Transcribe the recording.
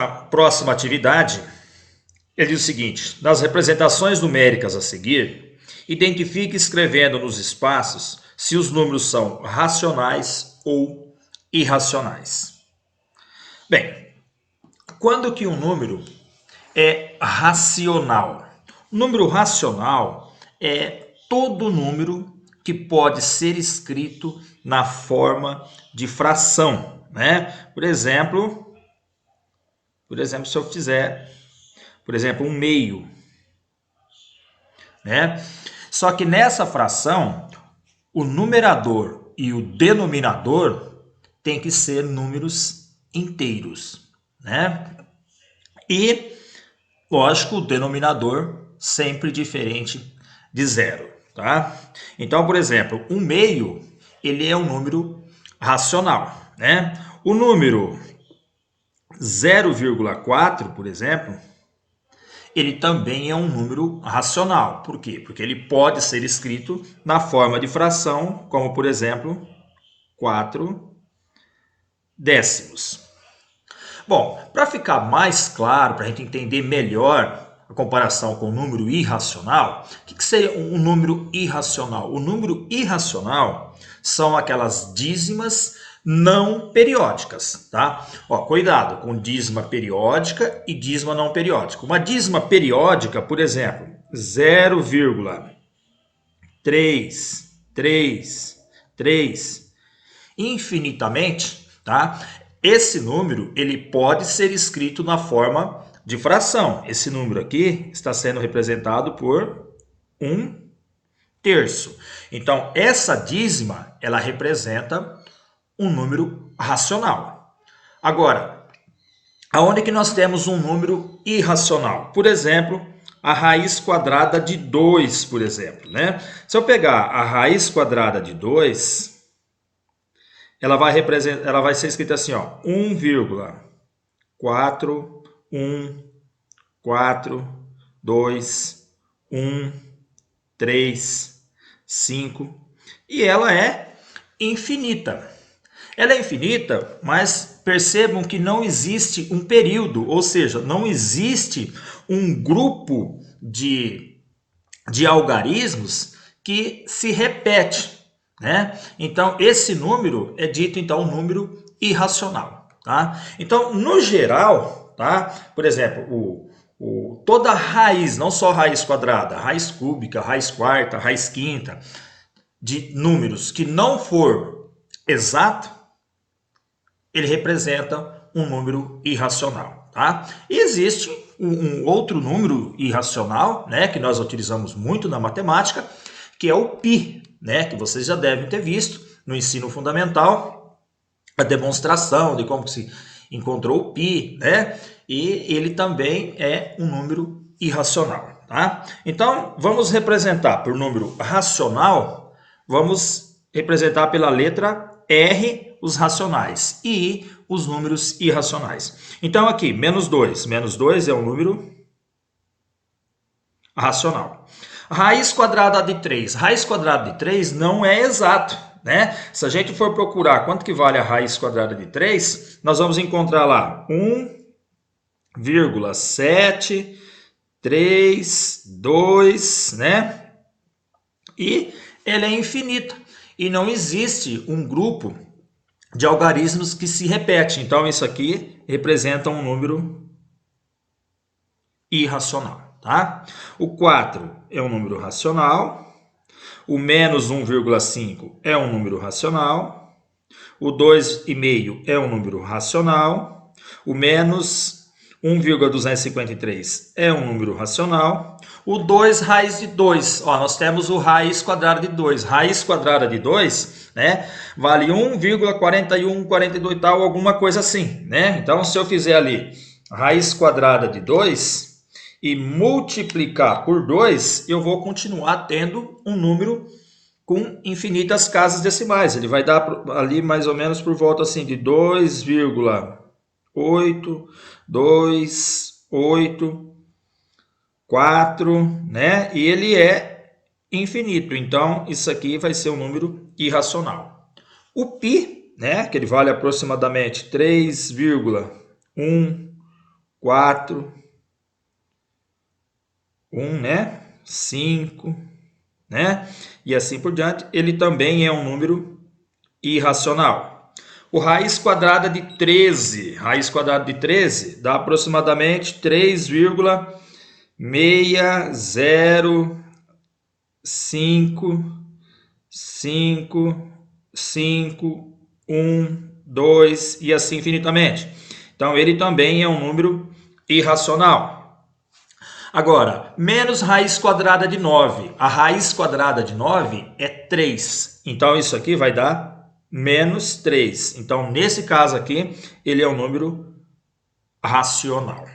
A próxima atividade, ele diz o seguinte: nas representações numéricas a seguir, identifique escrevendo nos espaços se os números são racionais ou irracionais. Bem, quando que um número é racional? O número racional é todo número que pode ser escrito na forma de fração, né? Por exemplo, se eu fizer, um meio, né? Só que nessa fração, o numerador e o denominador tem que ser números inteiros, né? E, lógico, o denominador sempre diferente de zero, tá? Então, por exemplo, um meio, ele é um número racional, né? O número 0,4, por exemplo, ele também é um número racional. Por quê? Porque ele pode ser escrito na forma de fração, como, por exemplo, 4 décimos. Bom, para ficar mais claro, para a gente entender melhor a comparação com o número irracional, o que seria um número irracional? O número irracional são aquelas dízimas não periódicas, tá? Ó, cuidado com dízima periódica e dízima não periódica. Uma dízima periódica, por exemplo, 0,333 infinitamente, tá? Esse número, ele pode ser escrito na forma de fração. Esse número aqui está sendo representado por 1/3. Então, essa dízima, ela representa um número racional. Agora, aonde que nós temos um número irracional? Por exemplo, a raiz quadrada de 2, por exemplo, né? Se eu pegar a raiz quadrada de 2, ela vai ser escrita assim, ó, 1,4142135, e ela é infinita. Ela é infinita, mas percebam que não existe um período, ou seja, não existe um grupo de algarismos que se repete, né? Então, esse número é dito, então, um número irracional, tá? Então, no geral, tá? Por exemplo, toda raiz, não só raiz quadrada, raiz cúbica, raiz quarta, raiz quinta, de números que não for exato, ele representa um número irracional, tá? E existe um outro número irracional, né, que nós utilizamos muito na matemática, que é o π, né, que vocês já devem ter visto no ensino fundamental, a demonstração de como se encontrou o π, né? E ele também é um número irracional, tá? Então, vamos representar por número racional, vamos representar pela letra R os racionais e os números irracionais. Então, aqui, menos 2. Menos 2 é um número racional. Raiz quadrada de 3. Raiz quadrada de 3 não é exato, né? Se a gente for procurar quanto que vale a raiz quadrada de 3, nós vamos encontrar lá 1,732, né? E ela é infinita. E não existe um grupo de algarismos que se repete. Então, isso aqui representa um número irracional, tá? O 4 é um número racional. O menos 1,5 é um número racional. O 2,5 é um número racional. O menos 1,253 é um número racional. O 2 raiz de 2, ó, nós temos o raiz quadrada de 2. Raiz quadrada de 2, né, vale 1,4142 tal, alguma coisa assim, né? Então, se eu fizer ali raiz quadrada de 2 e multiplicar por 2, eu vou continuar tendo um número com infinitas casas decimais. Ele vai dar ali mais ou menos por volta assim de 2,828,4, né? E ele é infinito. Então, isso aqui vai ser um número irracional. O π, né, que ele vale aproximadamente 3,1 4, 1, né? 5, né? E assim por diante. Ele também é um número irracional. O raiz quadrada de 13, dá aproximadamente 3,6055512 e assim infinitamente. Então ele também é um número irracional. Agora, menos raiz quadrada de 9. A raiz quadrada de 9 é 3. Então isso aqui vai dar menos 3. Então nesse caso aqui, ele é um número racional.